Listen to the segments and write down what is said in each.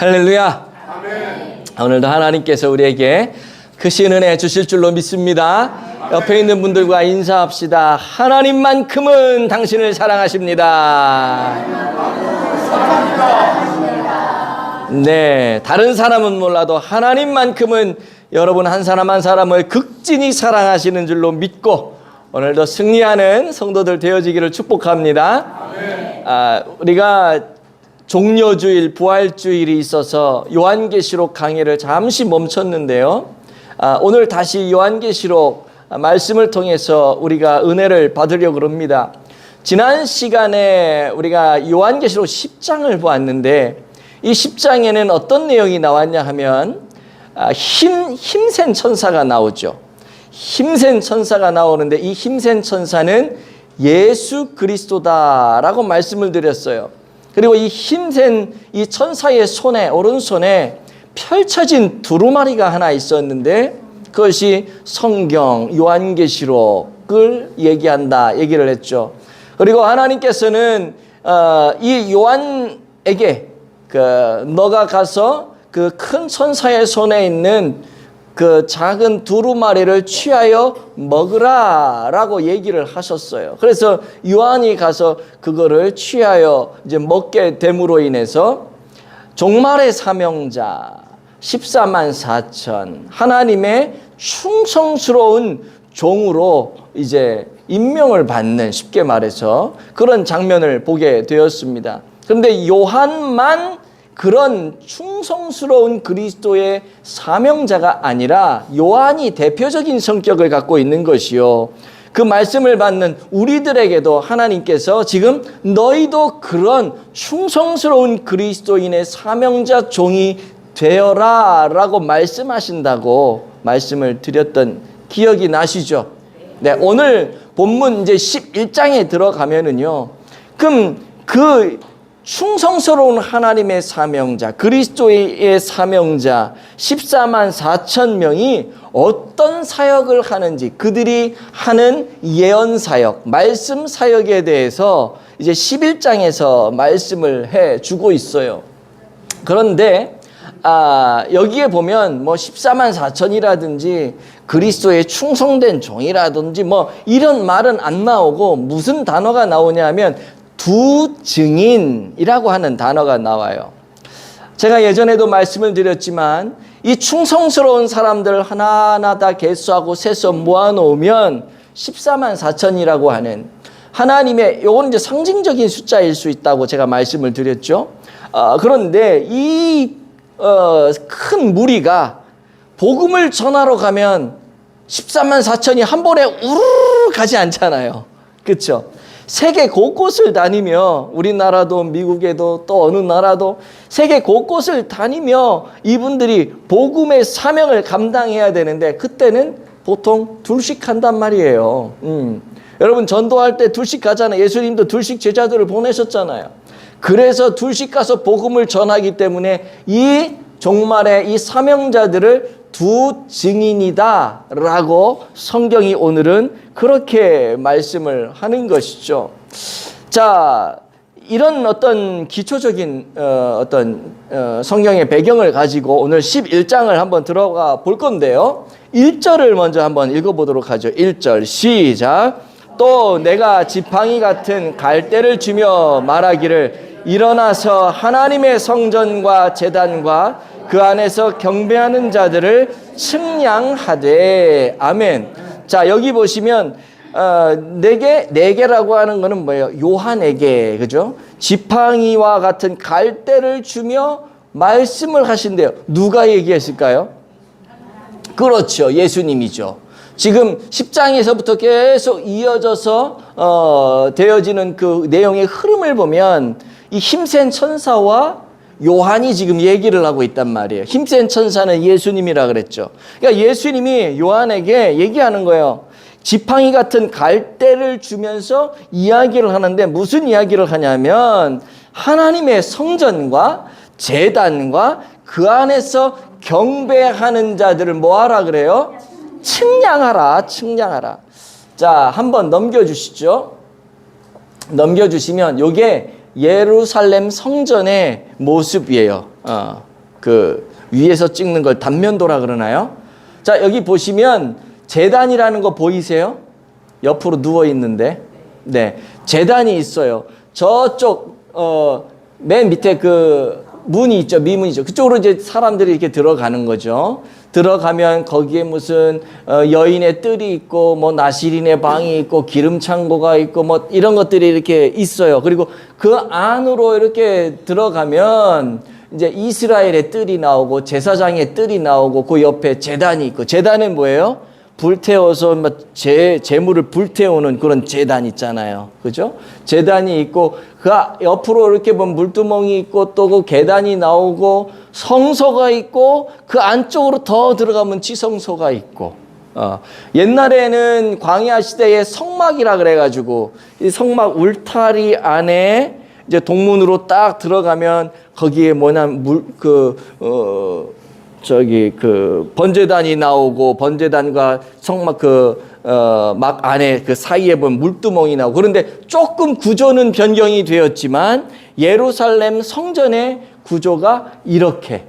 할렐루야. 아멘. 오늘도 하나님께서 우리에게 크신 은혜 주실 줄로 믿습니다. 옆에 있는 분들과 인사합시다. 하나님만큼은 당신을 사랑하십니다. 네, 다른 사람은 몰라도 하나님만큼은 여러분 한 사람 한 사람을 극진히 사랑하시는 줄로 믿고 오늘도 승리하는 성도들 되어지기를 축복합니다. 우리가 종려주일, 부활주일이 있어서 요한계시록 강의를 잠시 멈췄는데요. 오늘 다시 요한계시록 말씀을 통해서 우리가 은혜를 받으려고 합니다. 지난 시간에 우리가 요한계시록 10장을 보았는데 이 10장에는 어떤 내용이 나왔냐 하면 힘센 천사가 나오죠. 힘센 천사가 나오는데 이 힘센 천사는 예수 그리스도다라고 말씀을 드렸어요. 그리고 이 힘센 이 천사의 손에, 오른손에 펼쳐진 두루마리가 하나 있었는데 그것이 성경 요한계시록을 얘기를 했죠. 그리고 하나님께서는 이 요한에게 너가 가서 그 큰 천사의 손에 있는 그 작은 두루마리를 취하여 먹으라 라고 얘기를 하셨어요. 그래서 요한이 가서 그거를 취하여 이제 먹게 됨으로 인해서 종말의 사명자 14만 4천 하나님의 충성스러운 종으로 이제 임명을 받는, 쉽게 말해서 그런 장면을 보게 되었습니다. 그런데 요한만 그런 충성스러운 그리스도의 사명자가 아니라 요한이 대표적인 성격을 갖고 있는 것이요. 그 말씀을 받는 우리들에게도 하나님께서 지금 너희도 그런 충성스러운 그리스도인의 사명자 종이 되어라 라고 말씀하신다고 말씀을 드렸던 기억이 나시죠? 네, 오늘 본문 이제 11장에 들어가면은요. 그럼 그 충성스러운 하나님의 사명자, 그리스도의 사명자 14만 4천 명이 어떤 사역을 하는지, 그들이 하는 예언 사역, 말씀 사역에 대해서 이제 11장에서 말씀을 해 주고 있어요. 그런데 여기에 보면 뭐 14만 4천이라든지 그리스도의 충성된 종이라든지 뭐 이런 말은 안 나오고 무슨 단어가 나오냐면 두 증인이라고 하는 단어가 나와요. 제가 예전에도 말씀을 드렸지만 이 충성스러운 사람들 하나하나 다 개수하고 세서 모아놓으면 14만 4천이라고 하는 하나님의, 요건 이제 상징적인 숫자일 수 있다고 제가 말씀을 드렸죠. 그런데 이 큰 무리가 복음을 전하러 가면 14만 4천이 한 번에 우르르 가지 않잖아요. 그렇죠? 세계 곳곳을 다니며, 우리나라도 미국에도 또 어느 나라도 세계 곳곳을 다니며 이분들이 복음의 사명을 감당해야 되는데 그때는 보통 둘씩 한단 말이에요. 여러분 전도할 때 둘씩 가잖아요. 예수님도 둘씩 제자들을 보내셨잖아요. 그래서 둘씩 가서 복음을 전하기 때문에 이 종말의 이 사명자들을 두 증인이다 라고 성경이 오늘은 그렇게 말씀을 하는 것이죠. 자, 이런 어떤 기초적인 성경의 배경을 가지고 오늘 11장을 한번 들어가 볼 건데요. 1절을 먼저 한번 읽어보도록 하죠. 1절 시작. 또 내가 지팡이 같은 갈대를 주며 말하기를 일어나서 하나님의 성전과 제단과 그 안에서 경배하는 자들을 측량하되. 아멘. 자, 여기 보시면 네 개라고 하는 거는 뭐예요? 요한에게, 그죠? 지팡이와 같은 갈대를 주며 말씀을 하신대요. 누가 얘기했을까요? 그렇죠, 예수님이죠. 지금 10장에서부터 계속 이어져서 되어지는 그 내용의 흐름을 보면 이 힘센 천사와 요한이 지금 얘기를 하고 있단 말이에요. 힘센 천사는 예수님이라 그랬죠. 그러니까 예수님이 요한에게 얘기하는 거예요. 지팡이 같은 갈대를 주면서 이야기를 하는데 무슨 이야기를 하냐면 하나님의 성전과 제단과 그 안에서 경배하는 자들을 뭐하라 그래요? 측량하라, 측량하라. 자, 한번 넘겨주시죠. 넘겨주시면 요게 예루살렘 성전의 모습이에요. 그 위에서 찍는 걸 단면도라 그러나요? 자, 여기 보시면 제단이라는 거 보이세요? 옆으로 누워 있는데, 네, 제단이 있어요. 저쪽 맨 밑에 그 문이 있죠, 미문이죠. 그쪽으로 이제 사람들이 이렇게 들어가는 거죠. 들어가면 거기에 무슨 여인의 뜰이 있고 뭐 나시린의 방이 있고 기름 창고가 있고 뭐 이런 것들이 이렇게 있어요. 그리고 그 안으로 이렇게 들어가면 이제 이스라엘의 뜰이 나오고 제사장의 뜰이 나오고 그 옆에 제단이 있고, 제단은 뭐예요? 불태워서 재물을 불태우는 그런 제단 있잖아요. 그죠? 제단이 있고 그 옆으로 이렇게 보면 물두멍이 있고 또 그 계단이 나오고 성소가 있고 그 안쪽으로 더 들어가면 지성소가 있고, 옛날에는 광야 시대에 성막이라 그래가지고 이 성막 울타리 안에 이제 동문으로 딱 들어가면 거기에 번제단이 나오고 번제단과 성막 막 안에 그 사이에 보면 물두멍이 나오고, 그런데 조금 구조는 변경이 되었지만 예루살렘 성전의 구조가 이렇게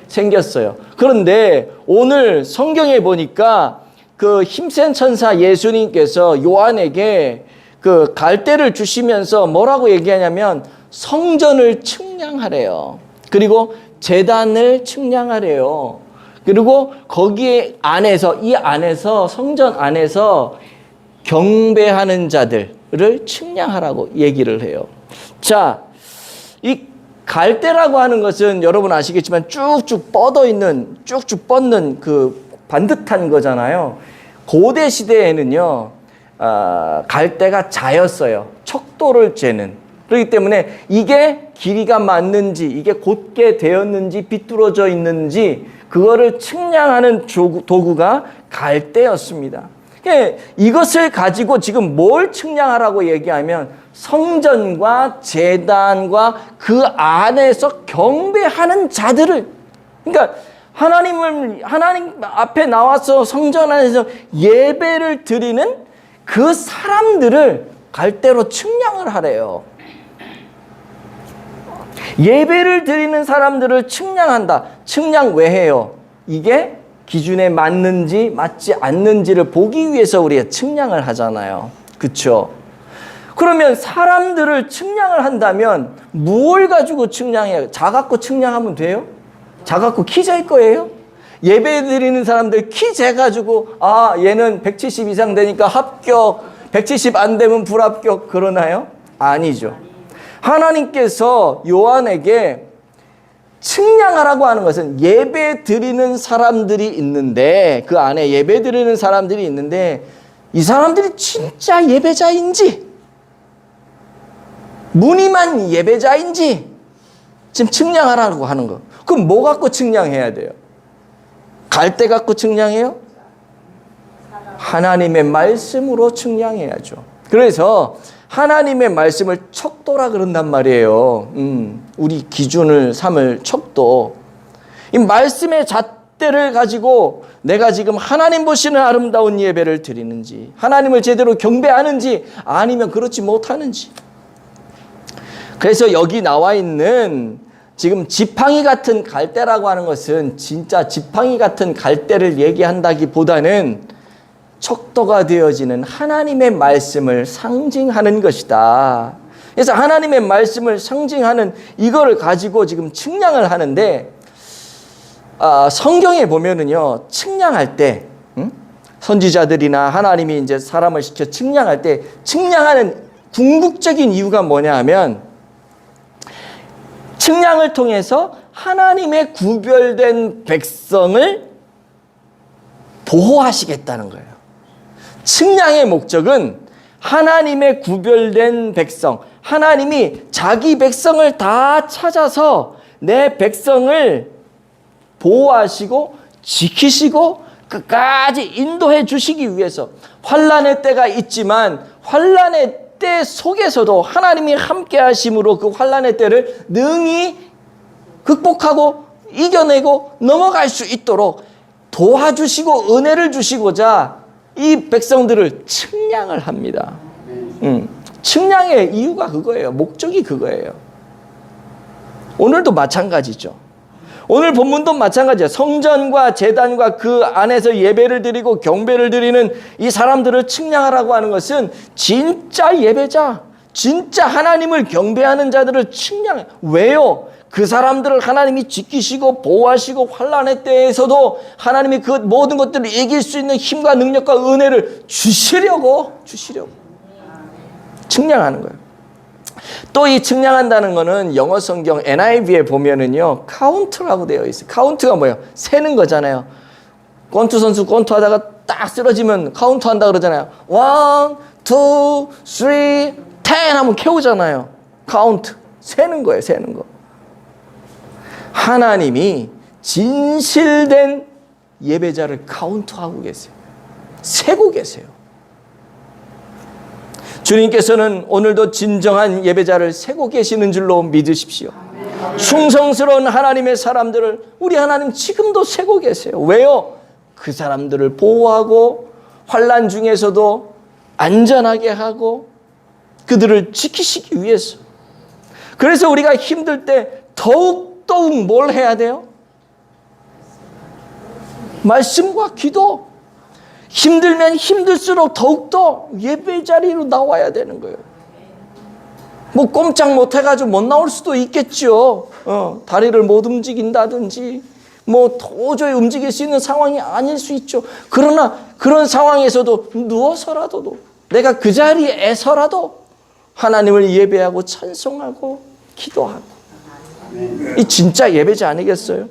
생겼어요. 그런데 오늘 성경에 보니까 그 힘센 천사 예수님께서 요한에게 그 갈대를 주시면서 뭐라고 얘기하냐면 성전을 측량하래요. 그리고 제단을 측량하래요. 그리고 거기에 이 안에서 성전 안에서 경배하는 자들을 측량하라고 얘기를 해요. 자, 이 갈대라고 하는 것은 여러분 아시겠지만 쭉쭉 뻗는 그 반듯한 거잖아요. 고대 시대에는요, 갈대가 자였어요. 척도를 재는. 그렇기 때문에 이게 길이가 맞는지, 이게 곧게 되었는지, 비뚤어져 있는지 그거를 측량하는 도구가 갈대였습니다. 이것을 가지고 지금 뭘 측량하라고 얘기하면 성전과 제단과 그 안에서 경배하는 자들을, 그러니까 하나님 앞에 나와서 성전 안에서 예배를 드리는 그 사람들을 갈대로 측량을 하래요. 예배를 드리는 사람들을 측량한다. 측량 왜 해요? 이게 기준에 맞는지 맞지 않는지를 보기 위해서 우리가 측량을 하잖아요. 그렇죠? 그러면 사람들을 측량을 한다면 뭘 가지고 측량해요? 자 갖고 측량하면 돼요? 자 갖고 키 잴 거예요? 예배 드리는 사람들 키 재가지고 얘는 170 이상 되니까 합격, 170 안 되면 불합격 그러나요? 아니죠. 하나님께서 요한에게 측량하라고 하는 것은 예배 드리는 사람들이 있는데, 그 안에 예배 드리는 사람들이 있는데 이 사람들이 진짜 예배자인지 무늬만 예배자인지 지금 측량하라고 하는 거. 그럼 뭐 갖고 측량해야 돼요? 갈대 갖고 측량해요? 하나님의 말씀으로 측량해야죠. 그래서 하나님의 말씀을 척도라 그런단 말이에요. 우리 기준을 삼을 척도. 이 말씀의 잣대를 가지고 내가 지금 하나님 보시는 아름다운 예배를 드리는지, 하나님을 제대로 경배하는지, 아니면 그렇지 못하는지. 그래서 여기 나와 있는 지금 지팡이 같은 갈대라고 하는 것은 진짜 지팡이 같은 갈대를 얘기한다기보다는 척도가 되어지는 하나님의 말씀을 상징하는 것이다. 그래서 하나님의 말씀을 상징하는 이거를 가지고 지금 측량을 하는데, 성경에 보면은요, 측량할 때, 선지자들이나 하나님이 이제 사람을 시켜 측량할 때, 측량하는 궁극적인 이유가 뭐냐 하면, 측량을 통해서 하나님의 구별된 백성을 보호하시겠다는 거예요. 측량의 목적은 하나님의 구별된 백성, 하나님이 자기 백성을 다 찾아서 내 백성을 보호하시고 지키시고 끝까지 인도해 주시기 위해서, 환난의 때가 있지만 환난의 때 속에서도 하나님이 함께 하심으로 그 환난의 때를 능히 극복하고 이겨내고 넘어갈 수 있도록 도와주시고 은혜를 주시고자 이 백성들을 측량을 합니다. 측량의 이유가 그거예요. 목적이 그거예요. 오늘도 마찬가지죠. 오늘 본문도 마찬가지예요. 성전과 제단과 그 안에서 예배를 드리고 경배를 드리는 이 사람들을 측량하라고 하는 것은 진짜 예배자, 진짜 하나님을 경배하는 자들을 측량해요. 왜요? 그 사람들을 하나님이 지키시고 보호하시고 환난의 때에서도 하나님이 그 모든 것들을 이길 수 있는 힘과 능력과 은혜를 주시려고 측량하는 거예요. 또 이 측량한다는 거는 영어 성경 NIV에 보면은요, 카운트라고 되어 있어요. 카운트가 뭐예요? 세는 거잖아요. 권투 선수 권투 하다가 딱 쓰러지면 카운트 한다 그러잖아요. 1, 2, 3, 10 하면 캐우잖아요. 카운트. 세는 거예요, 세는 거. 하나님이 진실된 예배자를 카운트하고 계세요. 세고 계세요. 주님께서는 오늘도 진정한 예배자를 세고 계시는 줄로 믿으십시오. 충성스러운 하나님의 사람들을 우리 하나님 지금도 세고 계세요. 왜요? 그 사람들을 보호하고 환난 중에서도 안전하게 하고 그들을 지키시기 위해서. 그래서 우리가 힘들 때 더욱 뭘 해야 돼요? 말씀과 기도. 힘들면 힘들수록 더욱더 예배 자리로 나와야 되는 거예요. 뭐 꼼짝 못해가지고 못 나올 수도 있겠죠. 다리를 못 움직인다든지 뭐 도저히 움직일 수 있는 상황이 아닐 수 있죠. 그러나 그런 상황에서도 누워서라도 내가 그 자리에서라도 하나님을 예배하고 찬송하고 기도하고. 이 진짜 예배자 아니겠어요?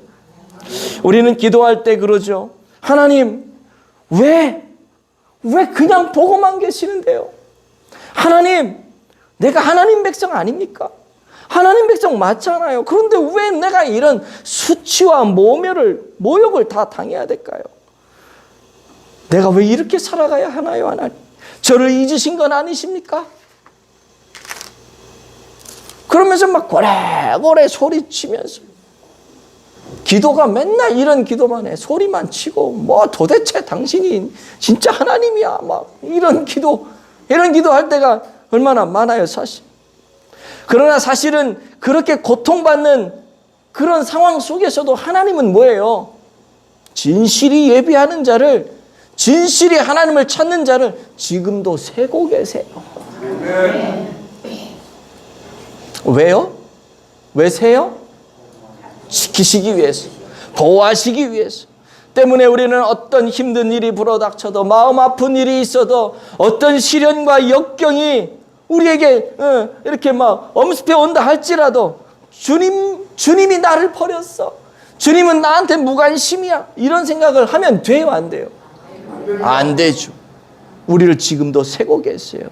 우리는 기도할 때 그러죠. 하나님, 왜 그냥 보고만 계시는데요? 하나님, 내가 하나님 백성 아닙니까? 하나님 백성 맞잖아요. 그런데 왜 내가 이런 수치와 모욕을 다 당해야 될까요? 내가 왜 이렇게 살아가야 하나요, 하나님? 저를 잊으신 건 아니십니까? 그러면서 막 고래고래 소리치면서 기도가 맨날 이런 기도만 해. 소리만 치고 뭐 도대체 당신이 진짜 하나님이야. 막 이런 기도할 때가 얼마나 많아요, 사실. 그러나 사실은 그렇게 고통받는 그런 상황 속에서도 하나님은 뭐예요? 진실이 예배하는 자를, 진실이 하나님을 찾는 자를 지금도 세고 계세요. 왜요? 왜 세요? 지키시기 위해서, 보호하시기 위해서. 때문에 우리는 어떤 힘든 일이 불어닥쳐도, 마음 아픈 일이 있어도, 어떤 시련과 역경이 우리에게 이렇게 막 엄습해 온다 할지라도 주님이 나를 버렸어. 주님은 나한테 무관심이야. 이런 생각을 하면 돼요, 안 돼요? 안 되죠. 우리를 지금도 세고 계세요.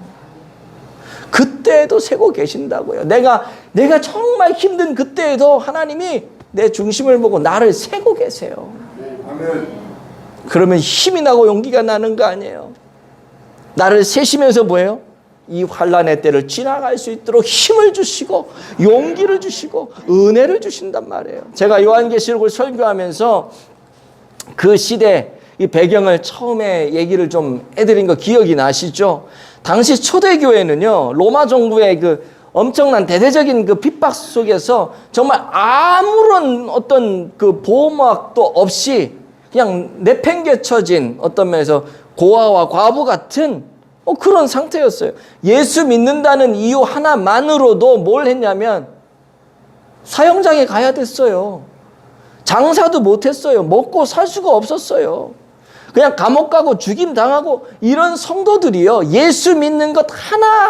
그때에도 세고 계신다고요. 내가 정말 힘든 그때에도 하나님이 내 중심을 보고 나를 세고 계세요. 그러면 힘이 나고 용기가 나는 거 아니에요? 나를 세시면서 뭐예요? 이 환난의 때를 지나갈 수 있도록 힘을 주시고 용기를 주시고 은혜를 주신단 말이에요. 제가 요한계시록을 설교하면서 그 시대 이 배경을 처음에 얘기를 좀 해드린 거 기억이 나시죠? 당시 초대교회는요, 로마 정부의 그 엄청난 대대적인 그 핍박 속에서 정말 아무런 어떤 그 보호막도 없이 그냥 내팽개쳐진 어떤 면에서 고아와 과부 같은 그런 상태였어요. 예수 믿는다는 이유 하나만으로도 뭘 했냐면 사형장에 가야 됐어요. 장사도 못했어요. 먹고 살 수가 없었어요. 그냥 감옥 가고 죽임 당하고 이런 성도들이요, 예수 믿는 것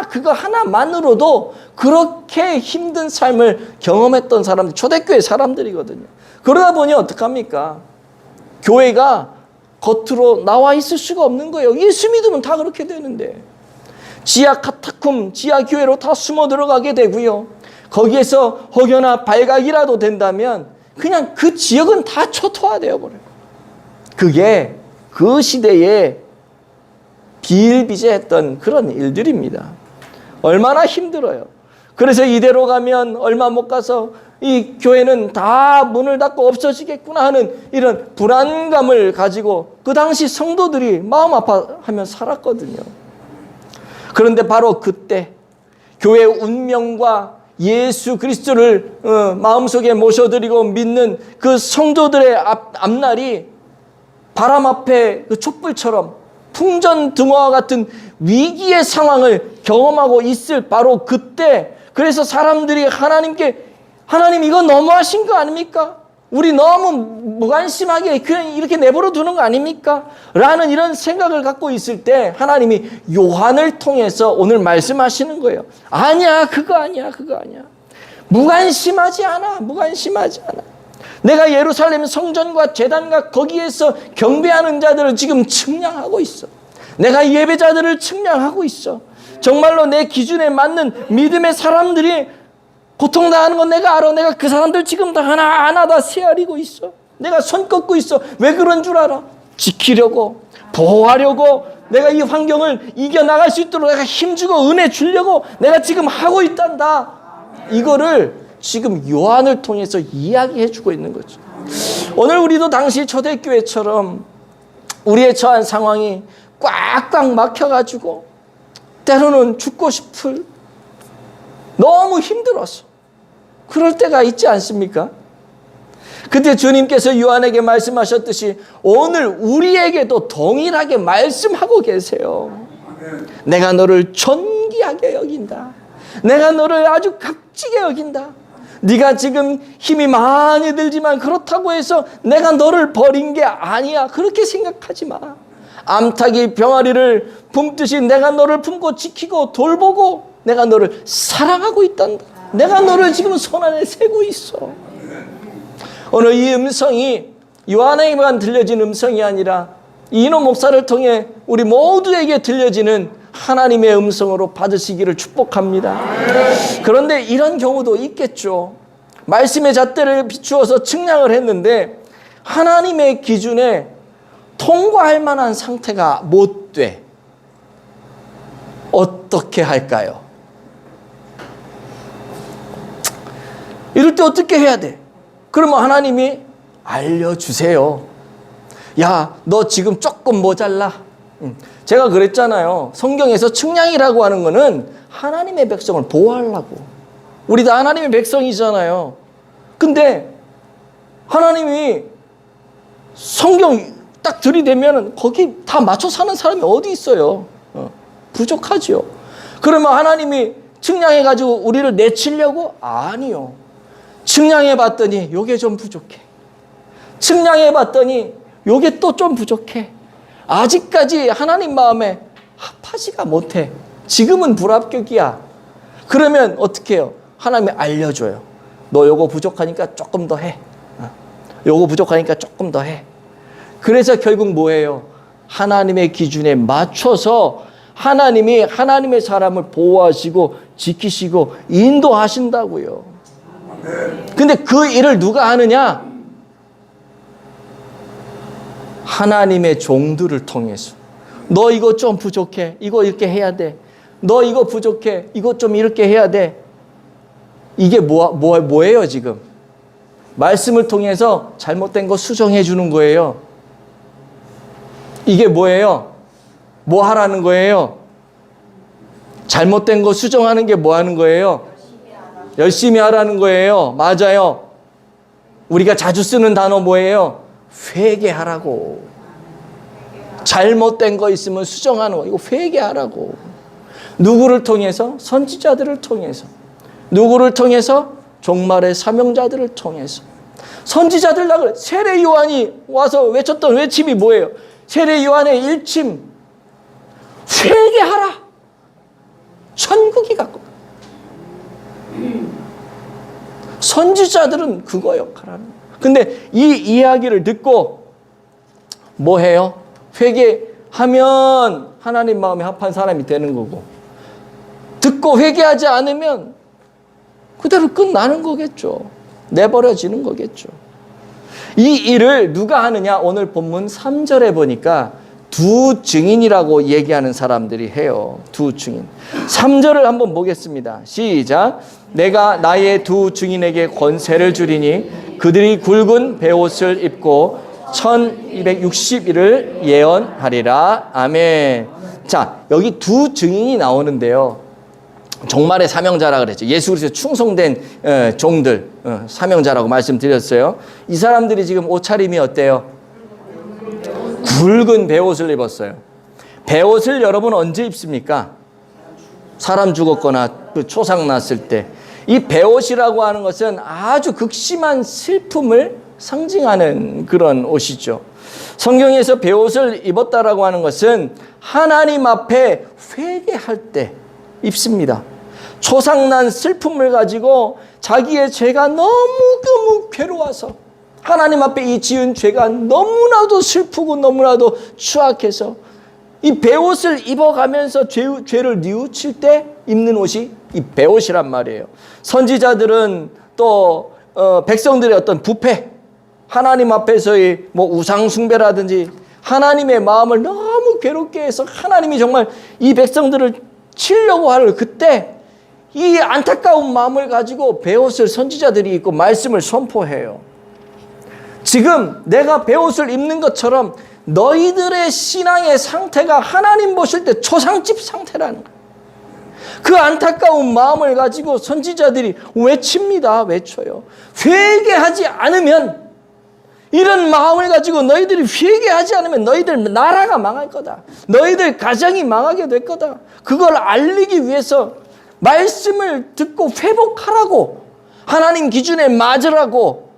그거 하나만으로도 그렇게 힘든 삶을 경험했던 사람들, 초대교회 사람들이거든요. 그러다 보니 어떡합니까? 교회가 겉으로 나와 있을 수가 없는 거예요. 예수 믿으면 다 그렇게 되는데. 지하 카타콤, 지하 교회로 다 숨어 들어가게 되고요. 거기에서 혹여나 발각이라도 된다면 그냥 그 지역은 다 초토화되어 버려요. 그게 그 시대에 비일비재했던 그런 일들입니다. 얼마나 힘들어요. 그래서 이대로 가면 얼마 못 가서 이 교회는 다 문을 닫고 없어지겠구나 하는 이런 불안감을 가지고 그 당시 성도들이 마음 아파하며 살았거든요. 그런데 바로 그때 교회의 운명과 예수 그리스도를 마음속에 모셔드리고 믿는 그 성도들의 앞날이 바람 앞에 그 촛불처럼 풍전등화와 같은 위기의 상황을 경험하고 있을 바로 그때, 그래서 사람들이 하나님께, 하나님 이거 너무하신 거 아닙니까? 우리 너무 무관심하게 그냥 이렇게 내버려 두는 거 아닙니까? 라는 이런 생각을 갖고 있을 때 하나님이 요한을 통해서 오늘 말씀하시는 거예요. 아니야, 그거 아니야, 그거 아니야. 무관심하지 않아, 무관심하지 않아. 내가 예루살렘 성전과 제단과 거기에서 경배하는 자들을 지금 측량하고 있어. 내가 예배자들을 측량하고 있어. 정말로 내 기준에 맞는 믿음의 사람들이 고통당하는 건 내가 알아. 내가 그 사람들 지금 다 하나하나 다 세아리고 있어. 내가 손 꺾고 있어. 왜 그런 줄 알아? 지키려고, 보호하려고, 내가 이 환경을 이겨나갈 수 있도록 내가 힘주고 은혜 주려고 내가 지금 하고 있단다. 이거를 지금 요한을 통해서 이야기해 주고 있는 거죠. 오늘 우리도 당시 초대교회처럼 우리의 처한 상황이 꽉꽉 막혀가지고 때로는 죽고 싶을, 너무 힘들어서 그럴 때가 있지 않습니까? 그때 주님께서 요한에게 말씀하셨듯이 오늘 우리에게도 동일하게 말씀하고 계세요. 내가 너를 존귀하게 여긴다. 내가 너를 아주 값지게 여긴다. 네가 지금 힘이 많이 들지만 그렇다고 해서 내가 너를 버린 게 아니야. 그렇게 생각하지 마. 암탉이 병아리를 품듯이 내가 너를 품고 지키고 돌보고 내가 너를 사랑하고 있단다. 내가 너를 지금 손안에 세고 있어. 오늘 이 음성이 요한에게만 들려진 음성이 아니라 이노 목사를 통해 우리 모두에게 들려지는 하나님의 음성으로 받으시기를 축복합니다. 그런데 이런 경우도 있겠죠. 말씀의 잣대를 비추어서 측량을 했는데 하나님의 기준에 통과할 만한 상태가 못 돼. 어떻게 할까요? 이럴 때 어떻게 해야 돼? 그러면 하나님이 알려주세요. 야, 너 지금 조금 모자라. 제가 그랬잖아요. 성경에서 측량이라고 하는 거는 하나님의 백성을 보호하려고. 우리 다 하나님의 백성이잖아요. 근데 하나님이 성경 딱 들이대면 거기 다 맞춰 사는 사람이 어디 있어요? 부족하지요. 그러면 하나님이 측량해가지고 우리를 내치려고? 아니요. 측량해봤더니 요게 좀 부족해. 측량해봤더니 요게 또 좀 부족해. 아직까지 하나님 마음에 합하지가 못해. 지금은 불합격이야. 그러면 어떻게 해요? 하나님이 알려줘요. 너 요거 부족하니까 조금 더 해. 요거 부족하니까 조금 더 해. 그래서 결국 뭐예요? 하나님의 기준에 맞춰서 하나님이 하나님의 사람을 보호하시고 지키시고 인도하신다고요. 근데 그 일을 누가 하느냐? 하나님의 종들을 통해서. 너 이거 좀 부족해. 이거 이렇게 해야 돼. 너 이거 부족해. 이거 좀 이렇게 해야 돼. 이게 뭐예요 지금? 말씀을 통해서 잘못된 거 수정해 주는 거예요. 이게 뭐예요? 뭐 하라는 거예요? 잘못된 거 수정하는 게 뭐 하는 거예요? 열심히 하라는 거예요. 맞아요. 우리가 자주 쓰는 단어 뭐예요? 회개하라고. 잘못된 거 있으면 수정하는 거. 이거 회개하라고. 누구를 통해서? 선지자들을 통해서. 누구를 통해서? 종말의 사명자들을 통해서. 선지자들라 그래. 세례 요한이 와서 외쳤던 외침이 뭐예요? 세례 요한의 일침. 회개하라. 천국이 갖고. 선지자들은 그거 역할하는 거예요. 근데 이 이야기를 듣고 뭐 해요? 회개하면 하나님 마음에 합한 사람이 되는 거고, 듣고 회개하지 않으면 그대로 끝나는 거겠죠. 내버려지는 거겠죠. 이 일을 누가 하느냐? 오늘 본문 3절에 보니까 두 증인이라고 얘기하는 사람들이 해요. 두 증인. 3절을 한번 보겠습니다. 시작. 내가 나의 두 증인에게 권세를 주리니 그들이 굵은 베옷을 입고 1260일을 예언하리라. 아멘. 자, 여기 두 증인이 나오는데요. 종말의 사명자라 그랬죠. 예수 그리스도에 충성된 종들, 사명자라고 말씀드렸어요. 이 사람들이 지금 옷차림이 어때요? 굵은 베옷을 입었어요. 베옷을 여러분 언제 입습니까? 사람 죽었거나 초상 났을 때. 이 베옷이라고 하는 것은 아주 극심한 슬픔을 상징하는 그런 옷이죠. 성경에서 베옷을 입었다라고 하는 것은 하나님 앞에 회개할 때 입습니다. 초상난 슬픔을 가지고 자기의 죄가 너무 괴로워서 하나님 앞에 이 지은 죄가 너무나도 슬프고 너무나도 추악해서 이 베옷을 입어가면서 죄를 뉘우칠 때 입는 옷이 이 베옷이란 말이에요. 선지자들은 또 백성들의 어떤 부패, 하나님 앞에서의 뭐 우상 숭배라든지 하나님의 마음을 너무 괴롭게 해서 하나님이 정말 이 백성들을 치려고 할 그때 이 안타까운 마음을 가지고 베옷을 선지자들이 입고 말씀을 선포해요. 지금 내가 베옷을 입는 것처럼 너희들의 신앙의 상태가 하나님 보실 때 초상집 상태라는 거예요. 그 안타까운 마음을 가지고 선지자들이 외칩니다. 외쳐요. 회개하지 않으면, 이런 마음을 가지고 너희들이 회개하지 않으면 너희들 나라가 망할 거다. 너희들 가정이 망하게 될 거다. 그걸 알리기 위해서 말씀을 듣고 회복하라고, 하나님 기준에 맞으라고,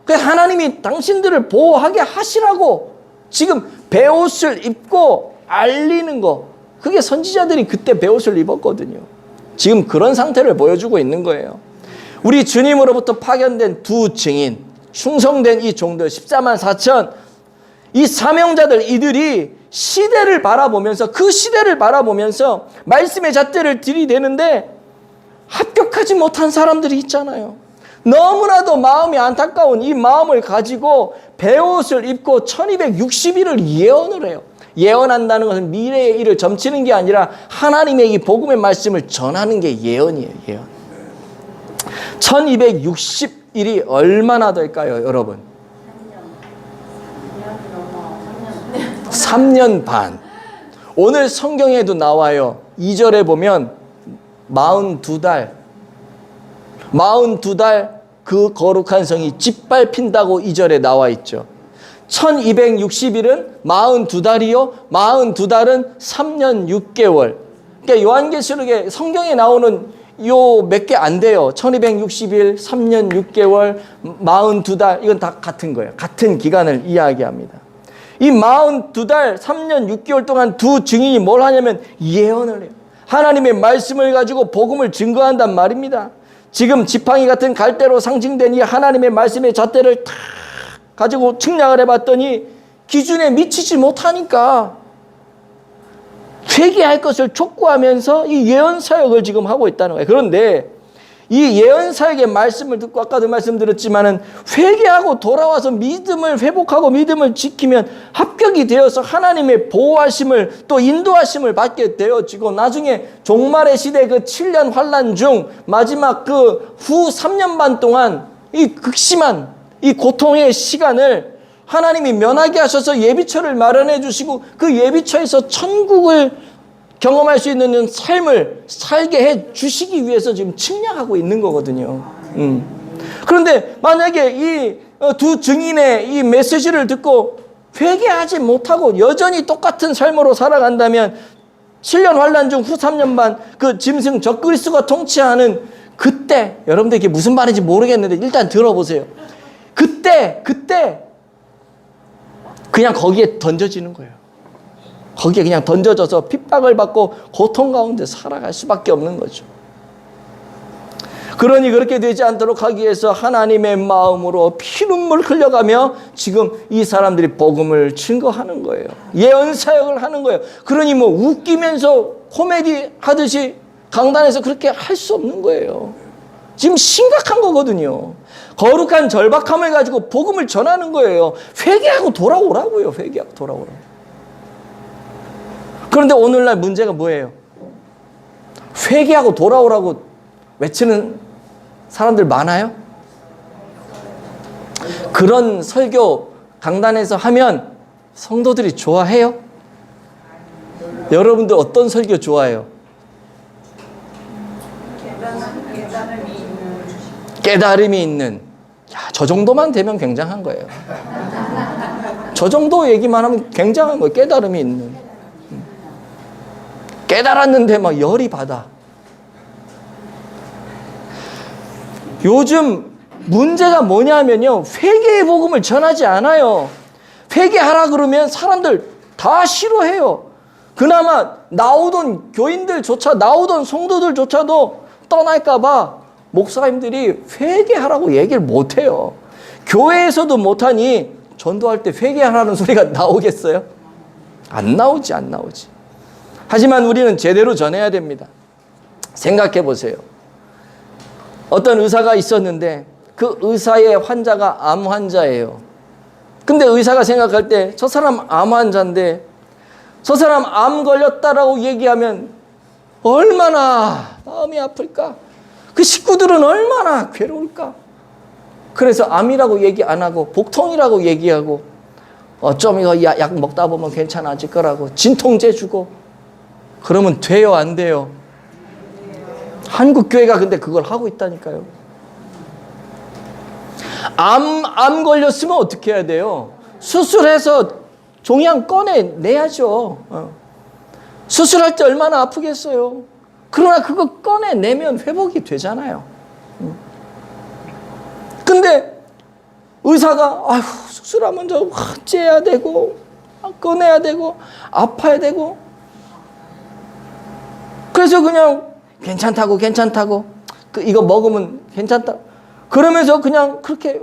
하나님이 당신들을 보호하게 하시라고 지금 베옷을 입고 알리는 거, 그게 선지자들이 그때 베옷을 입었거든요. 지금 그런 상태를 보여주고 있는 거예요. 우리 주님으로부터 파견된 두 증인, 충성된 이 종들 14만 4천, 이 사명자들, 이들이 시대를 바라보면서, 그 시대를 바라보면서 말씀의 잣대를 들이대는데 합격하지 못한 사람들이 있잖아요. 너무나도 마음이 안타까운 이 마음을 가지고 베옷을 입고 1260일을 예언을 해요. 예언한다는 것은 미래의 일을 점치는 게 아니라 하나님의 이 복음의 말씀을 전하는 게 예언이에요. 예언. 1260일이 얼마나 될까요, 여러분? 3년 반. 오늘 성경에도 나와요. 2절에 보면 42달 그 거룩한 성이 짓밟힌다고 2절에 나와 있죠. 1260일은 42달이요. 42달은 3년 6개월. 그러니까 요한계시록에 성경에 나오는 요 몇 개 안 돼요. 1260일, 3년 6개월, 42달. 이건 다 같은 거예요. 같은 기간을 이야기합니다. 이 42달, 3년 6개월 동안 두 증인이 뭘 하냐면 예언을 해요. 하나님의 말씀을 가지고 복음을 증거한단 말입니다. 지금 지팡이 같은 갈대로 상징된 이 하나님의 말씀의 잣대를 탁 가지고 측량을 해봤더니 기준에 미치지 못하니까 회개할 것을 촉구하면서 이 예언 사역을 지금 하고 있다는 거예요. 그런데 이 예언 사역의 말씀을 듣고 아까도 말씀드렸지만은 회개하고 돌아와서 믿음을 회복하고 믿음을 지키면 합격이 되어서 하나님의 보호하심을 또 인도하심을 받게 되어지고 나중에 종말의 시대 그 7년 환난 중 마지막 그 후 3년 반 동안 이 극심한 이 고통의 시간을 하나님이 면하게 하셔서 예비처를 마련해 주시고 그 예비처에서 천국을 경험할 수 있는 삶을 살게 해 주시기 위해서 지금 측량하고 있는 거거든요. 그런데 만약에 이 두 증인의 이 메시지를 듣고 회개하지 못하고 여전히 똑같은 삶으로 살아간다면 7년 환난 중 후 3년 반 그 짐승 적그리스도가 통치하는 그때, 여러분들 이게 무슨 말인지 모르겠는데 일단 들어보세요. 그때 그냥 거기에 던져지는 거예요. 거기에 그냥 던져져서 핍박을 받고 고통 가운데 살아갈 수밖에 없는 거죠. 그러니 그렇게 되지 않도록 하기 위해서 하나님의 마음으로 피눈물 흘려가며 지금 이 사람들이 복음을 증거하는 거예요. 예언 사역을 하는 거예요. 그러니 뭐 웃기면서 코미디 하듯이 강단에서 그렇게 할 수 없는 거예요. 지금 심각한 거거든요. 거룩한 절박함을 가지고 복음을 전하는 거예요. 회개하고 돌아오라고요. 회개하고 돌아오라고. 그런데 오늘날 문제가 뭐예요? 회개하고 돌아오라고 외치는 사람들 많아요? 그런 설교 강단에서 하면 성도들이 좋아해요? 여러분들 어떤 설교 좋아해요? 깨달음이 있는, 야, 저 정도만 되면 굉장한 거예요. 저 정도 얘기만 하면 굉장한 거예요. 깨달음이 있는. 깨달았는데 막 열이 받아. 요즘 문제가 뭐냐면요, 회개의 복음을 전하지 않아요. 회개하라 그러면 사람들 다 싫어해요. 그나마 나오던 교인들조차, 나오던 성도들조차도 떠날까 봐 목사님들이 회개하라고 얘기를 못해요. 교회에서도 못하니 전도할 때 회개하라는 소리가 나오겠어요? 안 나오지. 하지만 우리는 제대로 전해야 됩니다. 생각해 보세요. 어떤 의사가 있었는데 그 의사의 환자가 암 환자예요. 근데 의사가 생각할 때 저 사람 암 환자인데 저 사람 암 걸렸다라고 얘기하면 얼마나 마음이 아플까? 그 식구들은 얼마나 괴로울까? 그래서 암이라고 얘기 안 하고 복통이라고 얘기하고 좀 이거 약 먹다 보면 괜찮아질 거라고 진통제 주고 그러면 돼요, 안 돼요? 한국 교회가 근데 그걸 하고 있다니까요. 암 걸렸으면 어떻게 해야 돼요? 수술해서 종양 꺼내내야죠. 수술할 때 얼마나 아프겠어요? 그러나 그거 꺼내내면 회복이 되잖아요. 근데 의사가 아휴, 수술하면 저 째야 되고 꺼내야 되고 아파야 되고 그래서 그냥 괜찮다고 이거 먹으면 괜찮다 그러면서 그냥 그렇게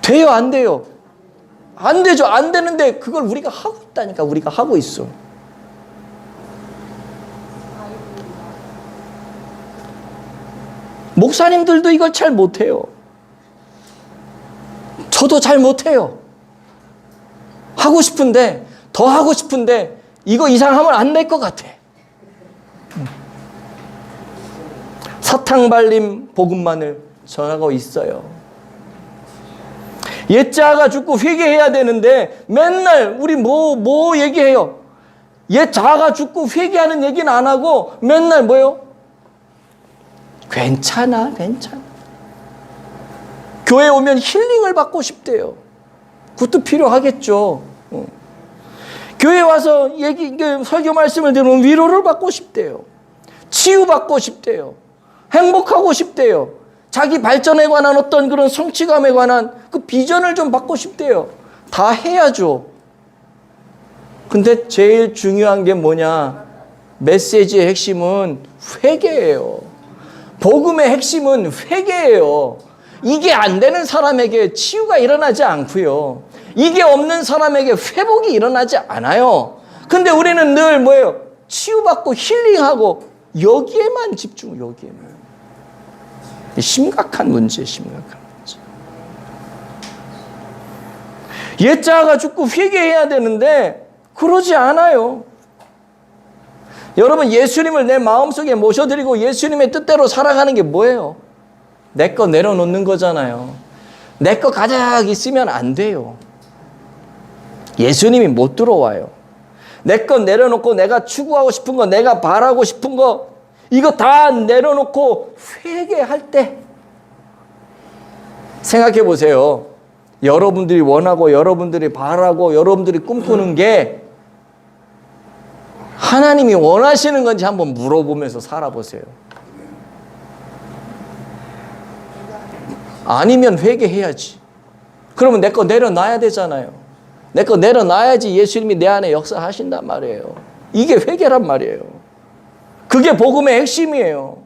돼요, 안 돼요? 안 되죠. 안 되는데 그걸 우리가 하고 있다니까. 우리가 하고 있어. 목사님들도 이걸 잘 못해요. 저도 잘 못해요. 하고 싶은데 더 하고 싶은데 이거 이상하면 안 될 것 같아. 사탕 발림 복음만을 전하고 있어요. 옛자아가 죽고 회개해야 되는데 맨날 우리 뭐 얘기해요? 옛자아가 죽고 회개하는 얘기는 안 하고 맨날 뭐요? 괜찮아. 교회 오면 힐링을 받고 싶대요. 그것도 필요하겠죠. 교회 와서 설교 말씀을 들으면 위로를 받고 싶대요. 치유받고 싶대요. 행복하고 싶대요. 자기 발전에 관한 어떤 그런 성취감에 관한 그 비전을 좀 받고 싶대요. 다 해야죠. 근데 제일 중요한 게 뭐냐? 메시지의 핵심은 회개예요. 복음의 핵심은 회개예요. 이게 안 되는 사람에게 치유가 일어나지 않고요. 이게 없는 사람에게 회복이 일어나지 않아요. 근데 우리는 늘 뭐예요? 치유받고 힐링하고 여기에만 집중, 여기에만. 심각한 문제예요, 심각한 문제. 옛자아가 죽고 회개해야 되는데 그러지 않아요. 여러분, 예수님을 내 마음속에 모셔드리고 예수님의 뜻대로 살아가는 게 뭐예요? 내 거 내려놓는 거잖아요. 내 거 가작 있으면 안 돼요. 예수님이 못 들어와요. 내 거 내려놓고 내가 추구하고 싶은 거, 내가 바라고 싶은 거 이거 다 내려놓고 회개할 때 생각해 보세요. 여러분들이 원하고 여러분들이 바라고 여러분들이 꿈꾸는 게 하나님이 원하시는 건지 한번 물어보면서 살아보세요. 아니면 회개해야지. 그러면 내 거 내려놔야 되잖아요. 내 거 내려놔야지 예수님이 내 안에 역사하신단 말이에요. 이게 회개란 말이에요. 그게 복음의 핵심이에요.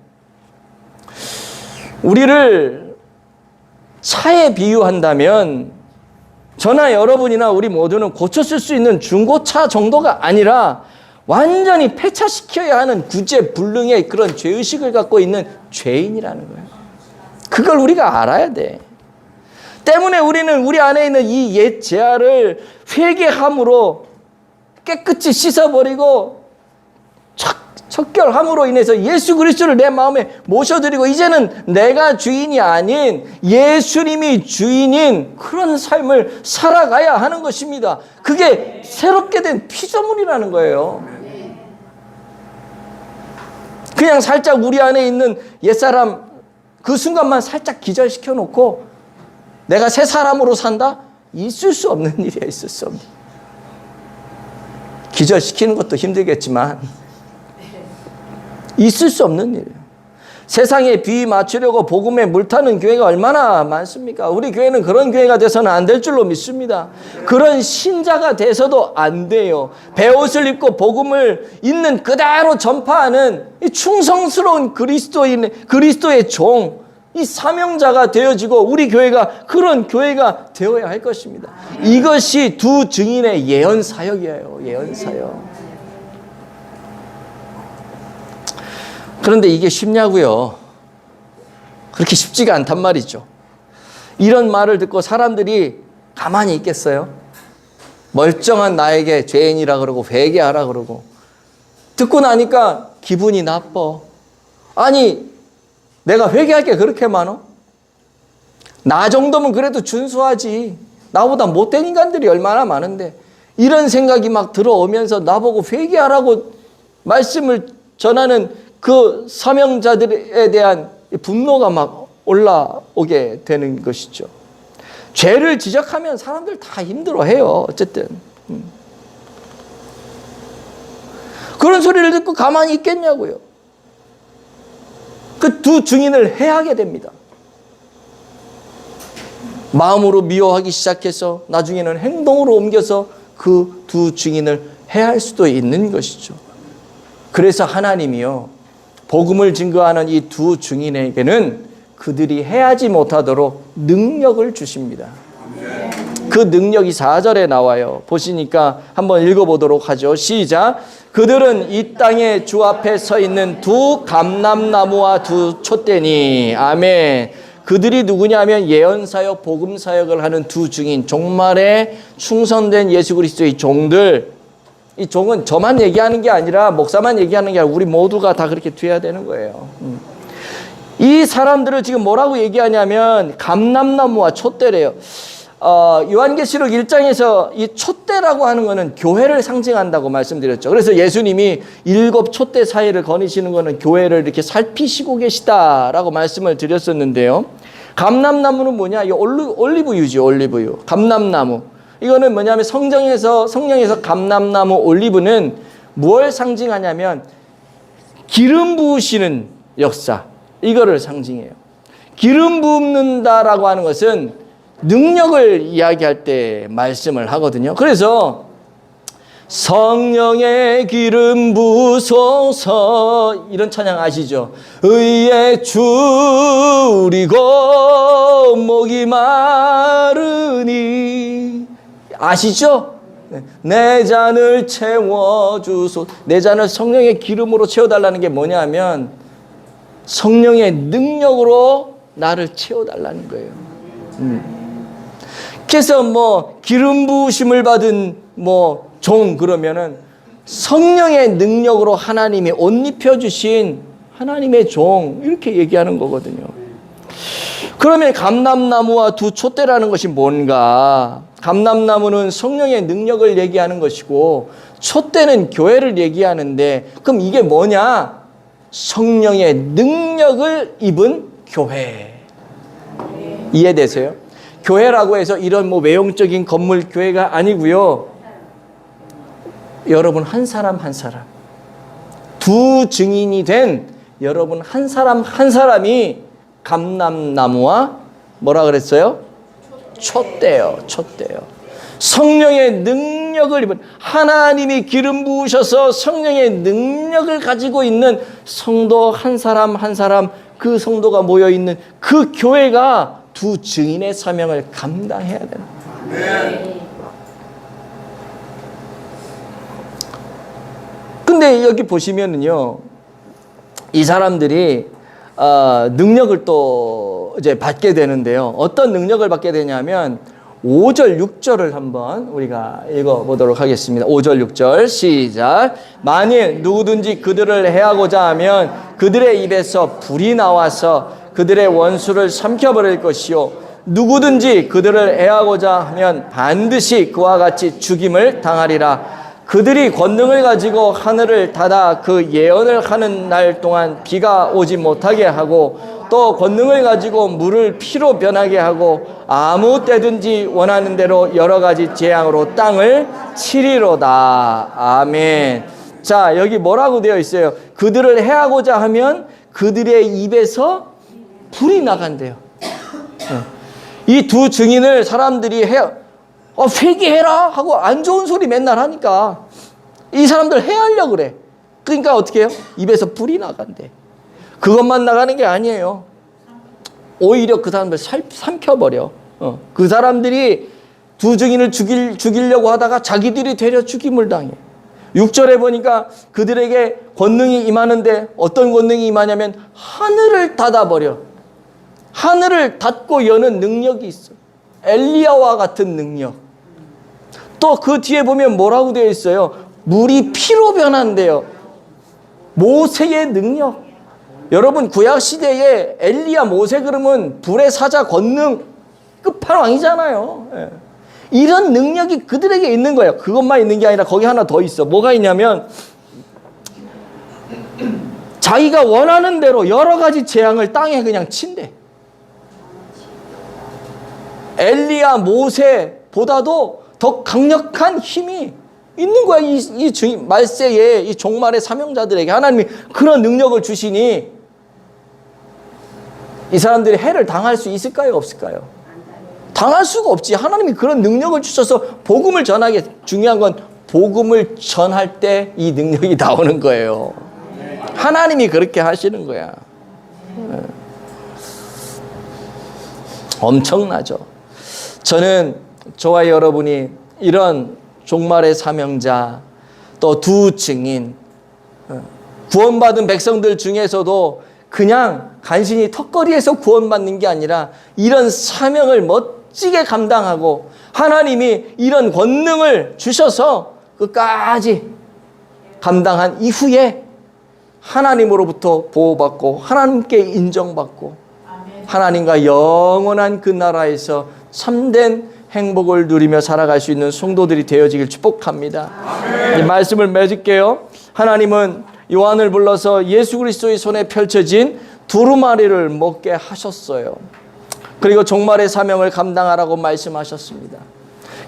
우리를 차에 비유한다면 저나 여러분이나 우리 모두는 고쳤을 수 있는 중고차 정도가 아니라 완전히 폐차시켜야 하는 구제불능의 그런 죄의식을 갖고 있는 죄인이라는 거예요. 그걸 우리가 알아야 돼. 때문에 우리는 우리 안에 있는 이 옛 죄악을 회개함으로 깨끗이 씻어버리고 척결함으로 인해서 예수 그리스도를 내 마음에 모셔드리고 이제는 내가 주인이 아닌 예수님이 주인인 그런 삶을 살아가야 하는 것입니다. 그게 새롭게 된 피조물이라는 거예요. 그냥 살짝 우리 안에 있는 옛사람 그 순간만 살짝 기절시켜 놓고 내가 새 사람으로 산다? 있을 수 없는 일이야. 있을 수 없는. 기절시키는 것도 힘들겠지만 있을 수 없는 일이에요. 세상에 비위 맞추려고 복음에 물타는 교회가 얼마나 많습니까? 우리 교회는 그런 교회가 돼서는 안 될 줄로 믿습니다. 그런 신자가 돼서도 안 돼요. 베옷을 입고 복음을 있는 그대로 전파하는 이 충성스러운 그리스도의 종, 이 사명자가 되어지고 우리 교회가 그런 교회가 되어야 할 것입니다. 이것이 두 증인의 예언 사역이에요. 예언 사역. 그런데 이게 쉽냐고요? 그렇게 쉽지가 않단 말이죠. 이런 말을 듣고 사람들이 가만히 있겠어요? 멀쩡한 나에게 죄인이라 그러고 회개하라 그러고 듣고 나니까 기분이 나빠. 아니 내가 회개할 게 그렇게 많어? 나 정도면 그래도 준수하지. 나보다 못된 인간들이 얼마나 많은데 이런 생각이 막 들어오면서 나보고 회개하라고 말씀을 전하는 그 사명자들에 대한 분노가 막 올라오게 되는 것이죠. 죄를 지적하면 사람들 다 힘들어해요. 어쨌든 그런 소리를 듣고 가만히 있겠냐고요. 그 두 증인을 해하게 됩니다. 마음으로 미워하기 시작해서 나중에는 행동으로 옮겨서 그 두 증인을 해할 수도 있는 것이죠. 그래서 하나님이요, 복음을 증거하는 이 두 증인에게는 그들이 해하지 못하도록 능력을 주십니다. 그 능력이 4절에 나와요. 보시니까 한번 읽어보도록 하죠. 시작. 그들은 이 땅에 주 앞에 서 있는 두 감람나무와 두 촛대니. 아멘. 그들이 누구냐면 예언사역, 복음사역을 하는 두 증인, 종말에 충성된 예수 그리스도의 종들. 이 종은 저만 얘기하는 게 아니라 목사만 얘기하는 게 아니라 우리 모두가 다 그렇게 돼야 되는 거예요. 이 사람들을 지금 뭐라고 얘기하냐면 감람나무와 촛대래요. 요한계시록 1장에서 이 촛대라고 하는 것은 교회를 상징한다고 말씀드렸죠. 그래서 예수님이 7 촛대 사이를 거니시는 것은 교회를 이렇게 살피시고 계시다라고 말씀을 드렸었는데요. 감람나무는 뭐냐? 이 올리브유죠. 올리브유. 감람나무. 이거는 뭐냐면 성경에서 감람나무 올리브는 뭘 상징하냐면 기름 부으시는 역사. 이거를 상징해요. 기름 붓는다라고 하는 것은 능력을 이야기할 때 말씀을 하거든요. 그래서 성령의 기름 부으소서 이런 찬양 아시죠? 의에 줄이고 목이 마르니 아시죠? 내 잔을 채워주소. 내 잔을 성령의 기름으로 채워달라는 게 뭐냐면 성령의 능력으로 나를 채워달라는 거예요. 그래서 뭐 기름 부으심을 받은 뭐 종 그러면은 성령의 능력으로 하나님이 옷 입혀주신 하나님의 종 이렇게 얘기하는 거거든요. 그러면 감람나무와 두 촛대라는 것이 뭔가? 감람나무는 성령의 능력을 얘기하는 것이고 촛대는 교회를 얘기하는데 그럼 이게 뭐냐? 성령의 능력을 입은 교회. 이해되세요? 교회라고 해서 이런 뭐 외형적인 건물 교회가 아니고요. 여러분 한 사람 한 사람, 두 증인이 된 여러분 한 사람 한 사람이 감람나무와 뭐라 그랬어요? 촛대요. 촛대요. 성령의 능력을 입은 하나님이 기름 부으셔서 성령의 능력을 가지고 있는 성도 한 사람 한 사람 그 성도가 모여있는 그 교회가 두 증인의 사명을 감당해야 되는 거예요. 근데 여기 보시면은요, 이 사람들이 능력을 또 이제 받게 되는데요. 어떤 능력을 받게 되냐면 5절, 6절을 한번 우리가 읽어보도록 하겠습니다. 5절, 6절 시작. 만일 누구든지 그들을 해하고자 하면 그들의 입에서 불이 나와서 그들의 원수를 삼켜버릴 것이요 누구든지 그들을 해하고자 하면 반드시 그와 같이 죽임을 당하리라. 그들이 권능을 가지고 하늘을 닫아 그 예언을 하는 날 동안 비가 오지 못하게 하고 또 권능을 가지고 물을 피로 변하게 하고 아무 때든지 원하는 대로 여러 가지 재앙으로 땅을 치리로다. 아멘. 자, 여기 뭐라고 되어 있어요? 그들을 해하고자 하면 그들의 입에서 불이 나간대요. 이 두 증인을 사람들이 회개해라 하고 안 좋은 소리 맨날 하니까 이 사람들 해하려고 그래. 그러니까 어떻게 해요? 입에서 불이 나간대. 그것만 나가는 게 아니에요. 오히려 그 사람들 삼켜버려. 그 사람들이 두 증인을 죽이려고 하다가 자기들이 되려 죽임을 당해. 6절에 보니까 그들에게 권능이 임하는데 어떤 권능이 임하냐면 하늘을 닫아버려. 하늘을 닫고 여는 능력이 있어. 엘리야와 같은 능력. 또 그 뒤에 보면 뭐라고 되어 있어요? 물이 피로 변한대요. 모세의 능력. 여러분 구약시대에 엘리야 모세 그러면 불의 사자 권능 끝판왕이잖아요. 이런 능력이 그들에게 있는 거예요. 그것만 있는 게 아니라 거기 하나 더 있어. 뭐가 있냐면 자기가 원하는 대로 여러 가지 재앙을 땅에 그냥 친대. 엘리야 모세보다도 더 강력한 힘이 있는 거야. 이 말세에 이 종말의 사명자들에게 하나님이 그런 능력을 주시니 이 사람들이 해를 당할 수 있을까요? 없을까요? 당할 수가 없지. 하나님이 그런 능력을 주셔서 복음을 전하게. 중요한 건 복음을 전할 때 이 능력이 나오는 거예요. 하나님이 그렇게 하시는 거야. 엄청나죠. 저는 저와 여러분이 이런 종말의 사명자 또 두 증인 구원받은 백성들 중에서도 그냥 간신히 턱걸이에서 구원받는 게 아니라 이런 사명을 멋지게 감당하고 하나님이 이런 권능을 주셔서 끝까지 감당한 이후에 하나님으로부터 보호받고 하나님께 인정받고 하나님과 영원한 그 나라에서 참된 행복을 누리며 살아갈 수 있는 성도들이 되어지길 축복합니다. 이 말씀을 맺을게요. 하나님은 요한을 불러서 예수 그리스도의 손에 펼쳐진 두루마리를 먹게 하셨어요. 그리고 종말의 사명을 감당하라고 말씀하셨습니다.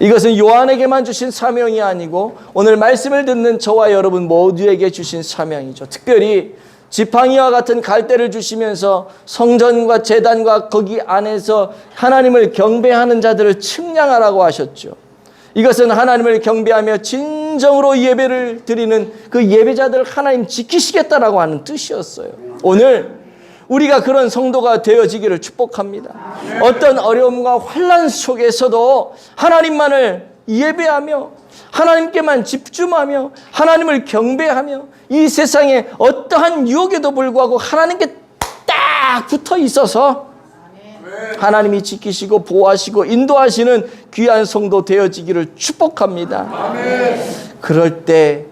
이것은 요한에게만 주신 사명이 아니고 오늘 말씀을 듣는 저와 여러분 모두에게 주신 사명이죠. 특별히 지팡이와 같은 갈대를 주시면서 성전과 제단과 거기 안에서 하나님을 경배하는 자들을 측량하라고 하셨죠. 이것은 하나님을 경배하며 진정으로 예배를 드리는 그 예배자들을 하나님 지키시겠다라고 하는 뜻이었어요. 오늘 우리가 그런 성도가 되어지기를 축복합니다. 어떤 어려움과 환난 속에서도 하나님만을 예배하며 하나님께만 집중하며 하나님을 경배하며 이 세상에 어떠한 유혹에도 불구하고 하나님께 딱 붙어 있어서 하나님이 지키시고 보호하시고 인도하시는 귀한 성도 되어지기를 축복합니다. 그럴 때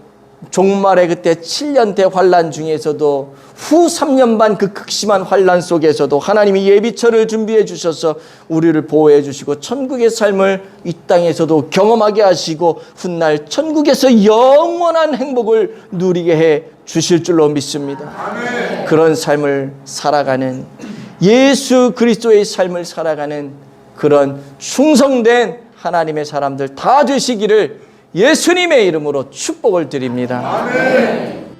종말의 그때 7년 대환란 중에서도 후 3년 반 그 극심한 환란 속에서도 하나님이 예비처를 준비해 주셔서 우리를 보호해 주시고 천국의 삶을 이 땅에서도 경험하게 하시고 훗날 천국에서 영원한 행복을 누리게 해 주실 줄로 믿습니다. 아멘. 그런 삶을 살아가는 예수 그리스도의 삶을 살아가는 그런 충성된 하나님의 사람들 다 되시기를 예수님의 이름으로 축복을 드립니다. 아멘.